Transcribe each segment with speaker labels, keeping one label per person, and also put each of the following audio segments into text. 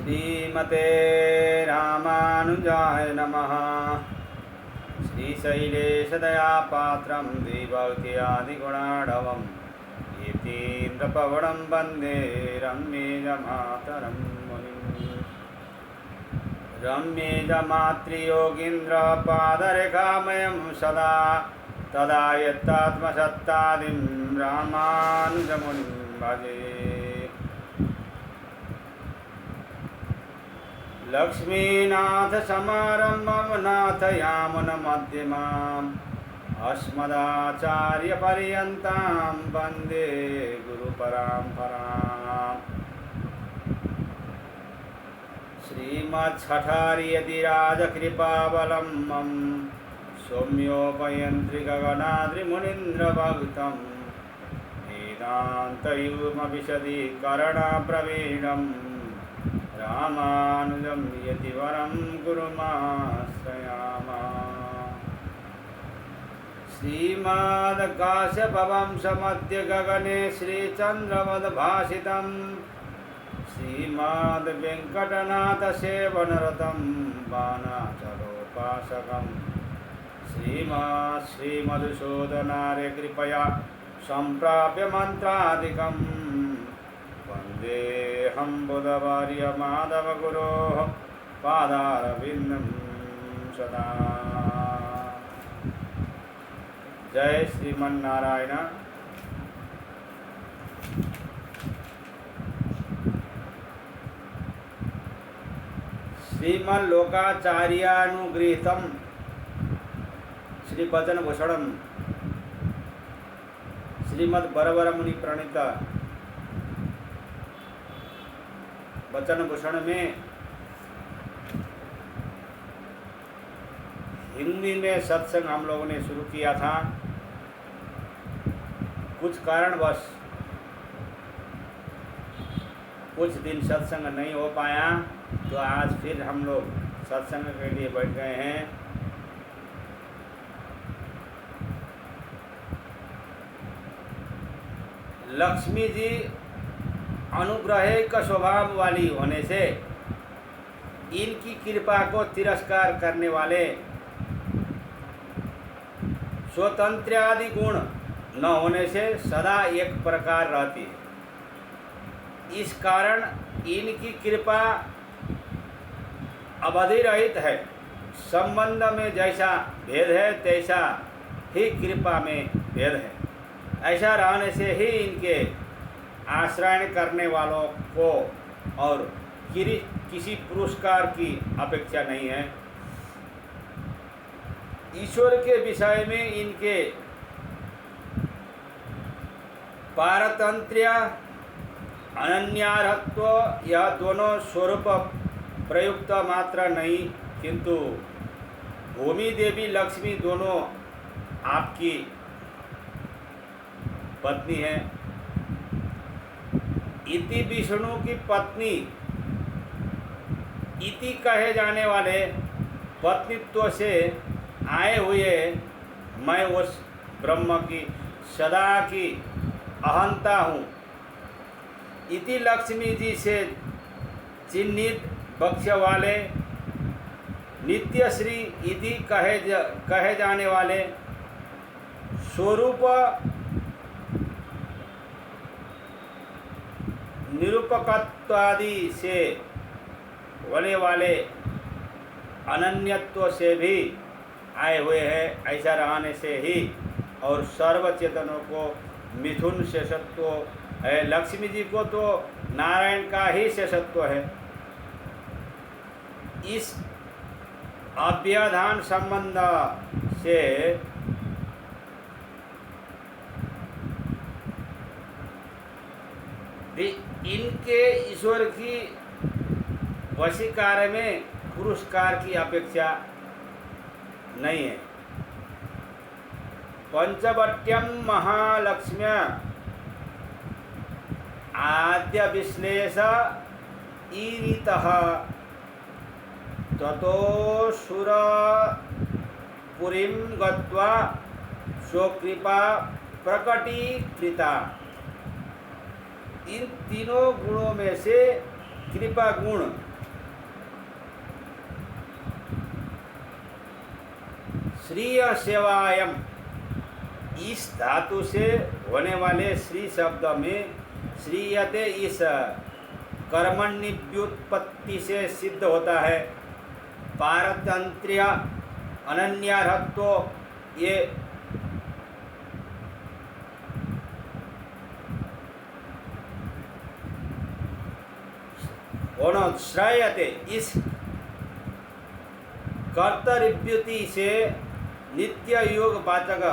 Speaker 1: श्रीमते रामानुजाय नमः। श्रीशैलेशदयापात्रं द्विभक्त्यादिगुणाढवं कीर्तीन्द्रपवनं वन्दे रम्येजमातरं मुनिम्। रम्येजमातृयोगीन्द्रपादरेखामयं सदा तदा यत्तात्मसत्तादिं रामानुजमुनिं भजे। लक्ष्मीनाथसमारम्भं नाथयामुनमध्यमाम् अस्मदाचार्यपर्यन्तां वन्दे गुरुपरम्पराम्। श्रीमच्छठार्यतिराजकृपावलम्बं सौम्योपयन्त्रिगगनाद्रिमुनीन्द्रभक्तं वेदान्तयुग्मविशदीकरणप्रवीणम् रामानुजं यतिवरं गुरुमाश्रयामः। श्रीमद्काश्यपवंशमध्य गगने श्रीचन्द्रवद्भासितं श्रीमद्वेङ्कटनाथसेवनरतं बाणाचलोपासकं श्रीमधुसूदनार्य कृपया सम्प्राप्य मन्त्रादिकम् वन्देऽहं बुधवर्य माधवगुरोः पादारविन्दं सदा। जय श्रीमन्नारायण। श्रीमल्लोकाचार्यानुगृहीतं श्रीवचनभूषणं श्रीमद्वरवरमुनि प्रणीत वचनभूषण में हिंदी में सत्संग हम लोगों ने शुरू किया था। कुछ कारणवश कुछ दिन सत्संग नहीं हो पाया, तो आज फिर हम लोग सत्संग के लिए बैठ गए हैं। लक्ष्मी जी अनुग्रहिक स्वभाव वाली होने से इनकी कृपा को तिरस्कार करने वाले स्वतंत्रादि गुण न होने से सदा एक प्रकार रहती है। इस कारण इनकी कृपा अवधि रहित है। संबंध में जैसा भेद है तैसा ही कृपा में भेद है। ऐसा रहने से ही इनके आश्रय करने वालों को और किसी पुरस्कार की अपेक्षा नहीं है। ईश्वर के विषय में इनके पारतंत्र्य अनन्यार्हत्व यह दोनों स्वरूप प्रयुक्त मात्र नहीं, किंतु भूमि देवी लक्ष्मी दोनों आपकी पत्नी हैं। इति विष्णु की पत्नी इति कहे जाने वाले पत्नीत्व से आए हुए मैं उस ब्रह्म की सदा की अहंता हूँ। इति लक्ष्मी जी से चिन्हित पक्ष वाले नित्य श्री इति कहे जाने वाले स्वरूप निरूपकत्वादि से होने वाले अनन्यत्व से भी आए हुए हैं। ऐसा रहने से ही और सर्व चेतनों को मिथुन शेषत्व है। लक्ष्मी जी को तो नारायण का ही शेषत्व है। इस अव्यवधान संबंध से इनके ईश्वर की वशीकार में पुरस्कार की अपेक्षा नहीं है। पंचवट्यम महालक्ष्म्य आद्य विश्लेष ईरितः ततो सुरपुरीं गत्वा स्वकृपा प्रकटीकृता। इन तीनों गुणों में से कृपा गुण श्रीय सेवायम, इस धातु से होने वाले श्री शब्द में श्रीयते इस कर्मण्य व्युत्पत्ति से सिद्ध होता है। पारतंत्र्य अनन्यार्हत्व ये श्रायते, इस कर्तव्युति से नित्य योग वाचक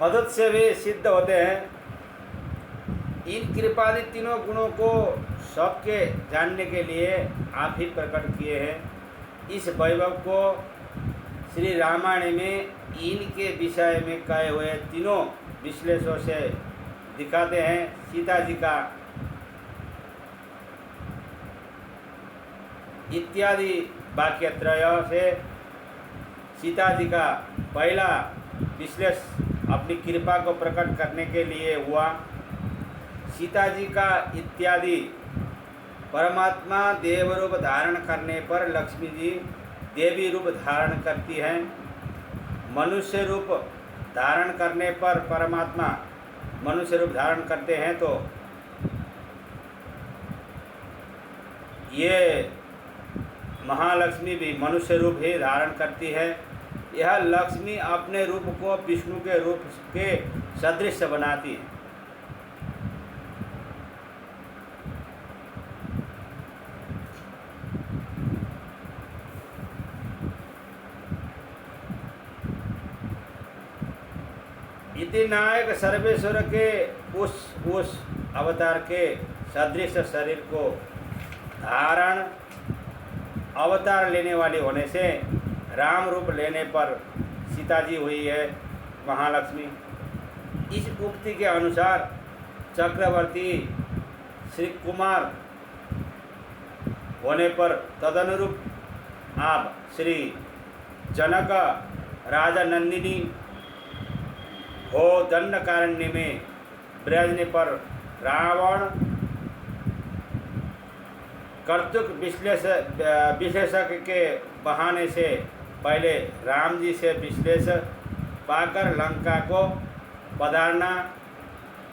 Speaker 1: मदद से वे सिद्ध होते हैं। इन कृपादि तीनों गुणों को सबके जानने के लिए आप ही प्रकट किए हैं। इस वैभव को श्री रामायण में इनके विषय में कहे हुए तीनों विश्लेषों से दिखाते हैं। सीता जी का इत्यादि वाक्यत्रय से सीता जी का पहला विश्लेष अपनी कृपा को प्रकट करने के लिए हुआ। सीता जी का इत्यादि परमात्मा देव रूप धारण करने पर लक्ष्मी जी देवी रूप धारण करती हैं। मनुष्य रूप धारण करने पर परमात्मा मनुष्य रूप धारण करते हैं। तो ये महालक्ष्मी भी मनुष्य रूप ही धारण करती है। यह लक्ष्मी अपने रूप को विष्णु के रूप के सदृश बनाती है। इति नायक सर्वेश्वर के उस अवतार के सदृश शरीर को धारण अवतार लेने वाले होने से राम रूप लेने पर सीता जी हुई है महालक्ष्मी। इस उक्ति के अनुसार चक्रवर्ती श्री कुमार होने पर तदनुरूप आप श्री जनक राजा नंदिनी हो दंडकारण्य में विराजने पर रावण कर्तुक विश्लेषक के बहाने से पहले राम जी से विश्लेष पाकर लंका को पधारना,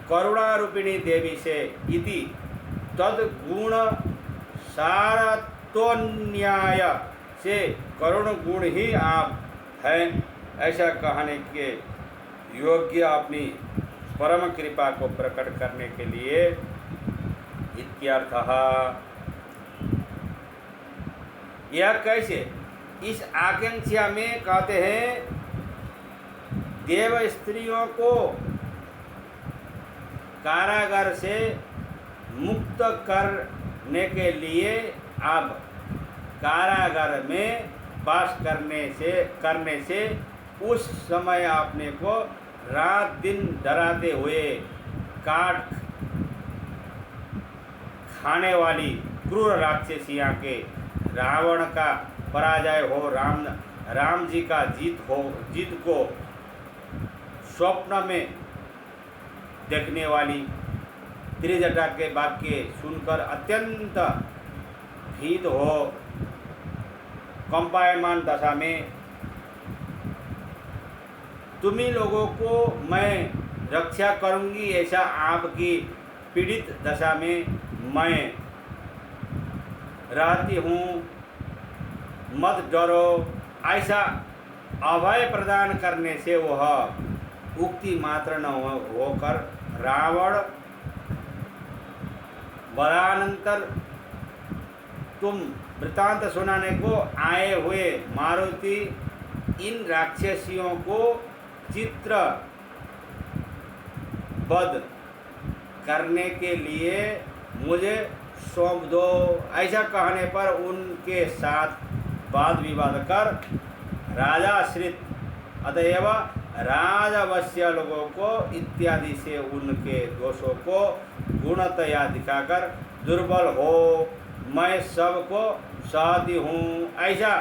Speaker 1: करुणा रूपिणी देवी से इति तद्गुण सारत्वन्याय से करुण गुण ही आप हैं, ऐसा कहने के योग्य अपनी परम कृपा को प्रकट करने के लिए इत्यर्थः। यह कैसे? इस आकांक्षा में कहते हैं देव स्त्रियों को कारागार से मुक्त करने के लिए अब कारागार में वास करने से उस समय अपने को रात दिन डराते हुए काट खाने वाली क्रूर राक्षसियाँ के रावण का पराजय हो, राम जी का जीत को स्वप्न में देखने वाली त्रिजटा के वाक्य सुनकर अत्यंत भीत हो कंपायमान दशा में तुम्ही लोगों को मैं रक्षा करूंगी, ऐसा आपकी पीड़ित दशा में मैं रहती हूँ, मत डरो, ऐसा अभय प्रदान करने से वह उक्ति मात्र न होकर रावण वरानंतर तुम वृतांत सुनाने को आए हुए मारुति इन राक्षसियों को चित्रबद्ध करने के लिए मुझे सौंप दो। ऐसा कहने पर उनके साथ वाद विवाद कर राजाश्रित अतएव राजवश्य लोगों को इत्यादि से उनके दोषों को गुणतया दिखाकर दुर्बल हो मैं सबको सहती हूँ, ऐसा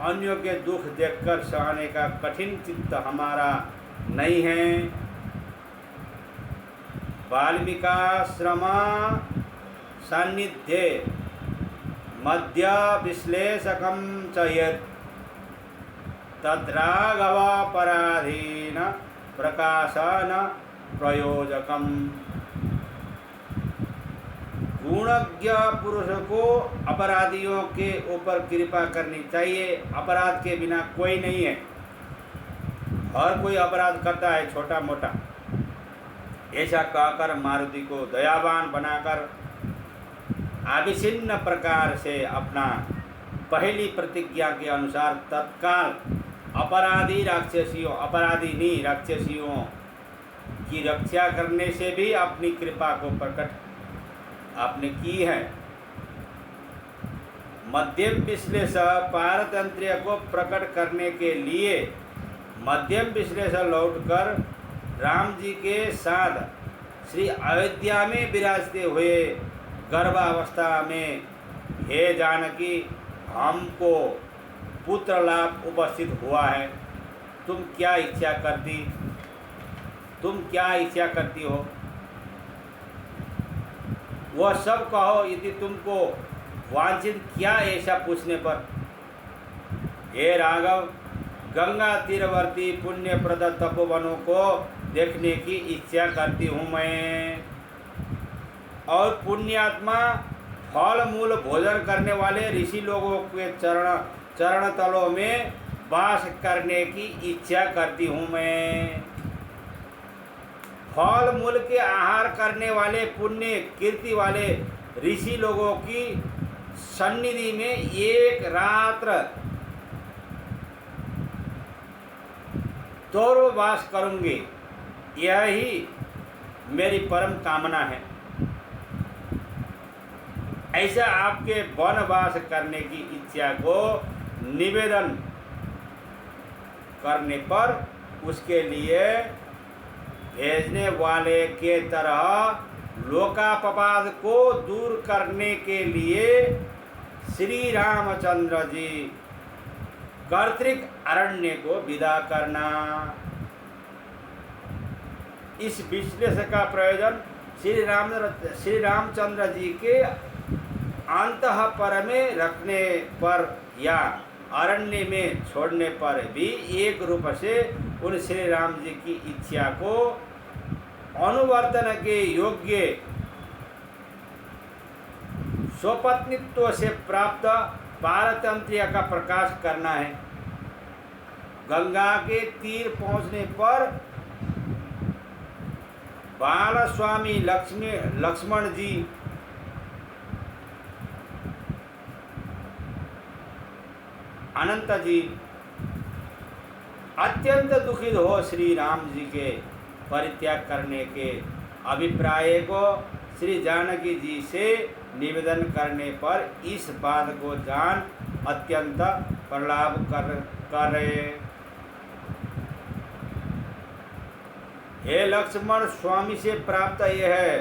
Speaker 1: अन्यों के दुख देखकर सहने का कठिन चित्त हमारा नहीं है। वाल्मीकाश्रम सान्निध्ये मध्य विश्लेषकं च यत् तद्राघवापराधीन प्रकाशन प्रयोजकम। गुणज्ञ पुरुष को अपराधियों के ऊपर कृपा करनी चाहिए। अपराध के बिना कोई नहीं है, हर कोई अपराध करता है छोटा मोटा। ऐसा कहकर मारुति को दयावान बनाकर अविच्छिन्न प्रकार से अपना पहली प्रतिज्ञा के अनुसार तत्काल अपराधी राक्षसियों की रक्षा करने से भी अपनी कृपा को प्रकट आपने की है। मध्यम विश्लेषण पारतंत्र्य को प्रकट करने के लिए मध्यम विश्लेषण लौटकर राम जी के साथ श्री अयोध्या में विराजते हुए गर्भावस्था में, हे जानकी, हमको पुत्र लाभ उपस्थित हुआ है, तुम क्या इच्छा करती हो, वह सब कहो। यदि तुमको वांछित क्या ऐसा पूछने पर, हे राघव, गंगा तीरवर्ती पुण्यप्रद तपोवनों को देखने की इच्छा करती हूँ मैं, और पुण्यात्मा फल मूल भोजन करने वाले ऋषि लोगों के चरण तलों में वास करने की इच्छा करती हूँ मैं। फल मूल के आहार करने वाले पुण्य कीर्ति वाले ऋषि लोगों की सन्निधि में एक रात्र तोरो वास करूँगी, यही मेरी परम कामना है। ऐसा आपके वनवास करने की इच्छा को निवेदन करने पर उसके लिए भेजने वाले के तरह लोकापवाद को दूर करने के लिए श्री रामचंद्र जी कर्तृक अरण्य को विदा करना। इस विश्लेषण का प्रयोजन श्री रामचंद्र जी के अंतःपर में रखने पर या अरण्य में छोड़ने पर भी एक रूप से उन श्री राम जी की इच्छा को अनुवर्तन के योग्य स्वपत्नित्व से प्राप्त पारतंत्र्य का प्रकाश करना है। गंगा के तीर पहुंचने पर बाल स्वामी लक्ष्मण जी अनंत जी अत्यंत दुखित हो श्री राम जी के परित्याग करने के अभिप्राय को श्री जानकी जी से निवेदन करने पर इस बात को जान अत्यंत प्रलाप करे। हे लक्ष्मण, स्वामी से प्राप्त यह है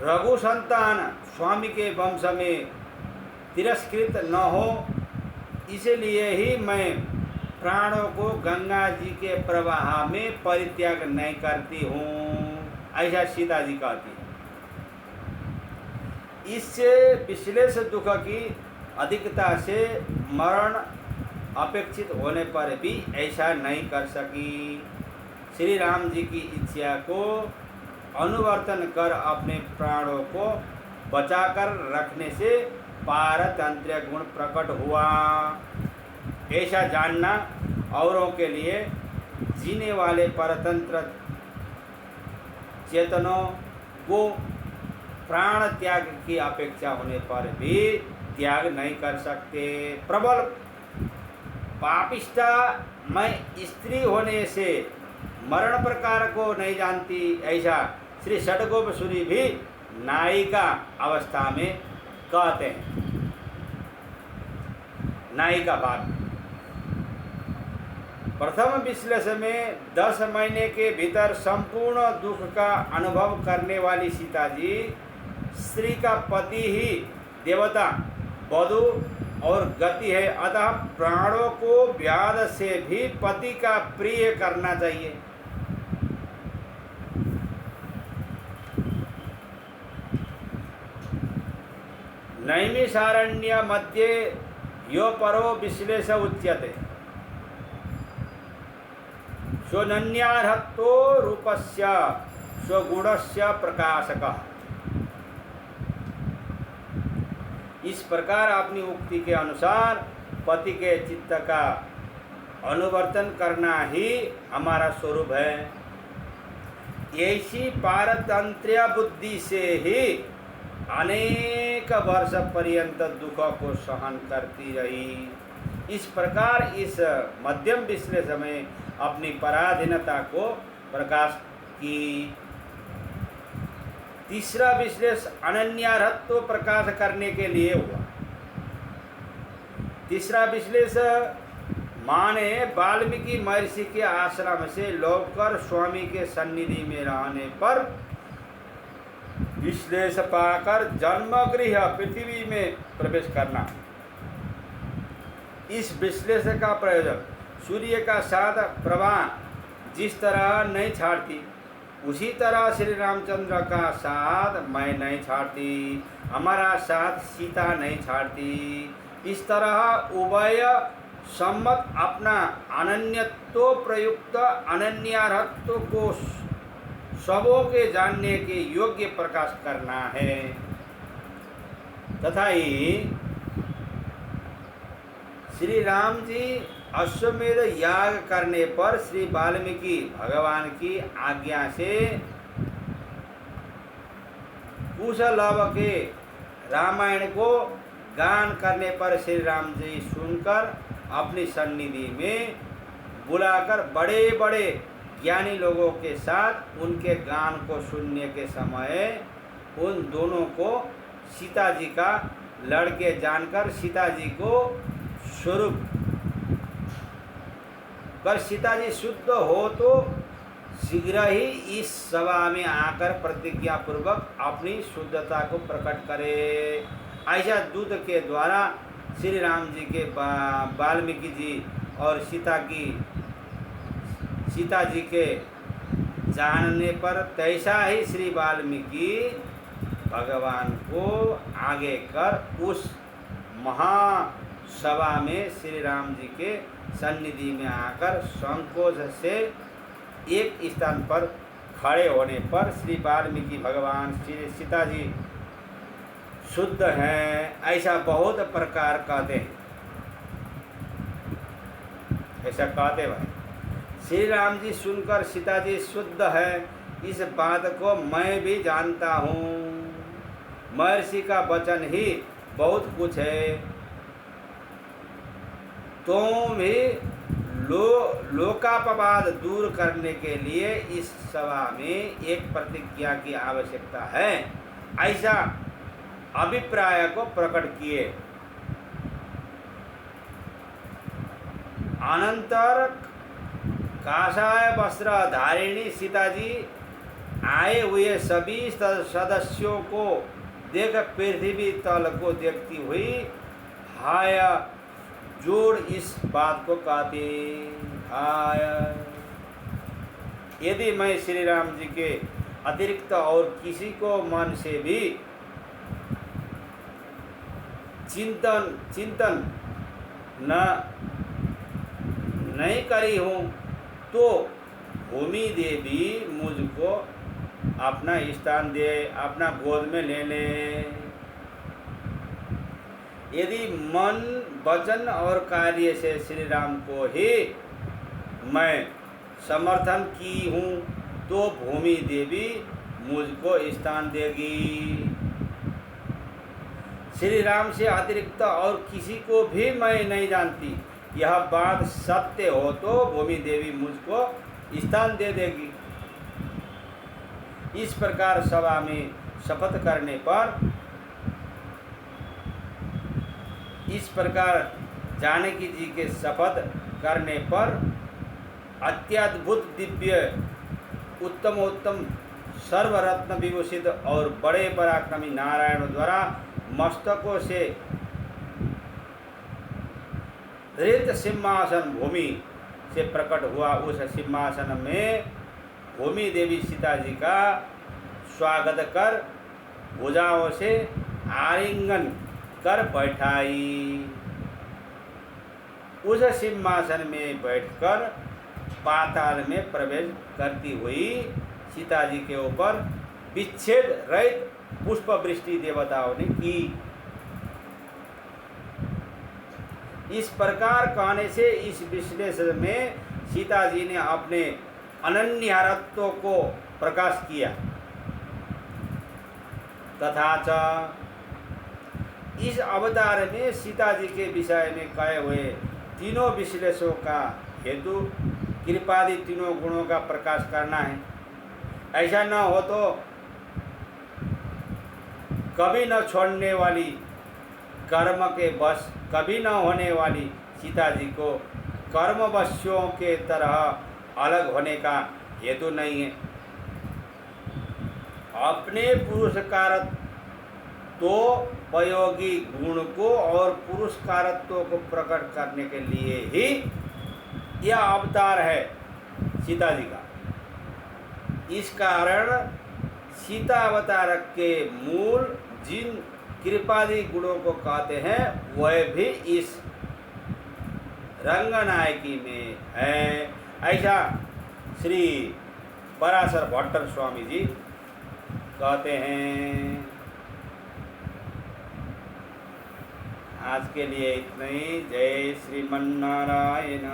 Speaker 1: रघु संतान स्वामी के वंश में तिरस्कृत न हो, इसलिए ही मैं प्राणों को गंगा जी के प्रवाह में परित्याग नहीं करती हूँ, ऐसा सीता जी कहती है। इससे विश्लेष दुख की अधिकता से मरण अपेक्षित होने पर भी ऐसा नहीं कर सकी। श्री राम जी की इच्छा को अनुवर्तन कर अपने प्राणों को बचाकर रखने से पारतंत्र्य गुण प्रकट हुआ। ऐसा जानना औरों के लिए जीने वाले परतंत्र चेतनों को प्राण त्याग की अपेक्षा होने पर भी त्याग नहीं कर सकते। प्रबल पापिष्ठा मैं स्त्री होने से मरण प्रकार को नहीं जानती, ऐसा श्री षडगोपसूरी भी नायिका अवस्था में कहते हैं। नायिका भाग प्रथम विश्लेषण में 10 महीने के भीतर संपूर्ण दुख का अनुभव करने वाली सीता जी स्त्री का पति ही देवता, वधु और गति है, अतः प्राणों को व्याध से भी पति का प्रिय करना चाहिए। नैमिषारण्य मध्ये यो परो विश्लेष उच्यते स्वनन्यार्हत्तो रूपस्य स्वगुणस्य प्रकाशकः। इस प्रकार अपनी उक्ति के अनुसार पति के चित्त का अनुवर्तन करना ही हमारा स्वरूप है। ऐसी पारतंत्र्य बुद्धि से ही अनेक वर्ष पर्यंत दुख को सहन करती रही। इस प्रकार इस मध्यम विश्लेषण में अपनी पराधीनता को प्रकाश की। तीसरा विश्लेषण अनन्यार्हत्व प्रकाश करने के लिए हुआ। तीसरा विश्लेषण माने वाल्मीकि महर्षि के आश्रम से लौटकर स्वामी के सन्निधि में रहने पर विश्लेष पाकर जन्मगृह पृथ्वी में प्रवेश करना। इस विश्लेषण का प्रयोजन सूर्य का साथ प्रवाह जिस तरह नहीं छाड़ती, उसी तरह श्री रामचंद्र का साथ मैं नहीं छाड़ती, हमारा साथ सीता नहीं छाड़ती। इस तरह उभय सम्मत अपना अनन्यत्व प्रयुक्त अनन्यार्हत्व को सबों के जानने के योग्य प्रकाश करना है। तथा ही श्री राम जी अश्वमेध याग करने पर श्री वाल्मीकि भगवान की आज्ञा से कुशलभ के रामायण को गान करने पर श्री राम जी सुनकर अपनी सन्निधि में बुलाकर बड़े बड़े ज्ञानी लोगों के साथ उनके गान को सुनने के समय उन दोनों को सीता जी का लड़के जानकर सीता जी को स्वरूप पर सीता जी शुद्ध हो तो शीघ्र ही इस सभा में आकर प्रतिज्ञा पूर्वक अपनी शुद्धता को प्रकट करे। ऐसा दूत के द्वारा श्री राम जी के वाल्मीकि जी और सीता जी के जानने पर तैसा ही श्री वाल्मीकि भगवान को आगे कर उस महासभा में श्री राम जी के सन्निधि में आकर संकोच से एक स्थान पर खड़े होने पर श्री वाल्मीकि भगवान श्री सीता जी शुद्ध हैं ऐसा बहुत प्रकार कहते हैं। ऐसा कहते भाई श्री राम जी सुनकर सीता जी शुद्ध है इस बात को मैं भी जानता हूँ। महर्षि का वचन ही बहुत कुछ है। तुम भी लोकापवाद दूर करने के लिए इस सभा में एक प्रतिज्ञा की आवश्यकता है ऐसा अभिप्राय को प्रकट किए। अनंतर काषाय वस्त्र धारिणी सीता जी आए हुए सभी सदस्यों को देख पृथ्वी तल को देखती हुई हाय जोड़ इस बात को कहती हाय यदि मैं श्री राम जी के अतिरिक्त और किसी को मन से भी चिंतन नहीं करी हूँ तो भूमि देवी मुझको अपना स्थान दे, अपना गोद में ले ले। यदि मन वचन और कार्य से श्री राम को ही मैं समर्थन की हूँ तो भूमि देवी मुझको स्थान देगी। श्री राम से अतिरिक्त और किसी को भी मैं नहीं जानती। यह बात सत्य हो तो भूमि देवी मुझको स्थान दे देगी। इस प्रकार सभा में शपथ करने पर इस प्रकार जानकी जी के शपथ करने पर अत्यद्भुत दिव्य उत्तमोत्तम सर्वरत्न विभूषित और बड़े पराक्रमी नारायण द्वारा मस्तकों से धृत सिंहासन भूमि से प्रकट हुआ। उस सिंहासन में भूमि देवी सीता जी का स्वागत कर भुजाओं से आलिंगन कर बैठाई। उस सिंहासन में बैठकर पाताल में प्रवेश करती हुई सीता जी के ऊपर विच्छेद रहित पुष्प वृष्टि देवताओं ने की। इस प्रकार कहने से इस विश्लेषण में सीता जी ने अपने अनन्यरत्व को प्रकाश किया। तथा च इस अवतार में सीता जी के विषय में कहे हुए तीनों विश्लेषणों का हेतु कृपादि तीनों गुणों का प्रकाश करना है। ऐसा न हो तो कभी न छोड़ने वाली, कर्म के वश कभी न होने वाली सीता जी को कर्मवश्यों के तरह अलग होने का हेतु नहीं है। अपने पुरुषकारत्व उपयोगी गुण को और पुरुषकारत्व को प्रकट करने के लिए ही यह अवतार है सीता जी का। इस कारण सीता अवतार के मूल जिन कृपादि गुणों को कहते हैं वह भी इस रंगनायकी में है। ऐसा श्री पराशर भट्टर स्वामी जी कहते हैं। आज के लिए इतना ही। जय श्रीमन्नारायण।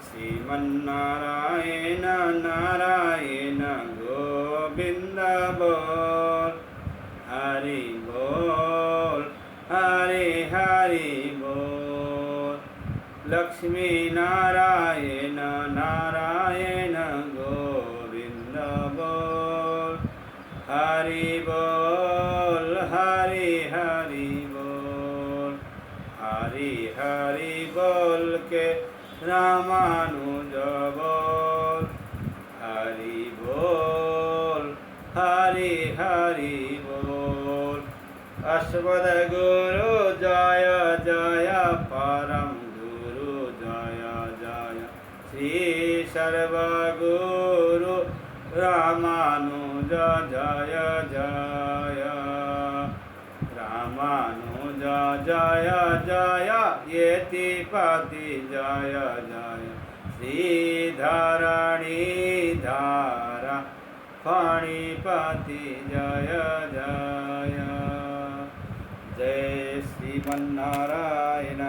Speaker 1: श्रीमन्नारायण नारायण गोविंद बोल, हरि बोल, हरि हरि बोल। लक्ष्मी नारायण नारायण गोविंद बोल, हरि बोल, हरि हरि बोल। हरि हरि बोल के रामानुज बोल, हरि बोल, हरि हरि बोल। अस्मद गुरु जय जय, परम गुरु जय जय। श्री सर्वगुरु रामानुज जय जय, रामानुज जय जय। यतिपति जय जय, श्री धरणी धारा फणिपति जय जय। जय श्रीमन्नारायण।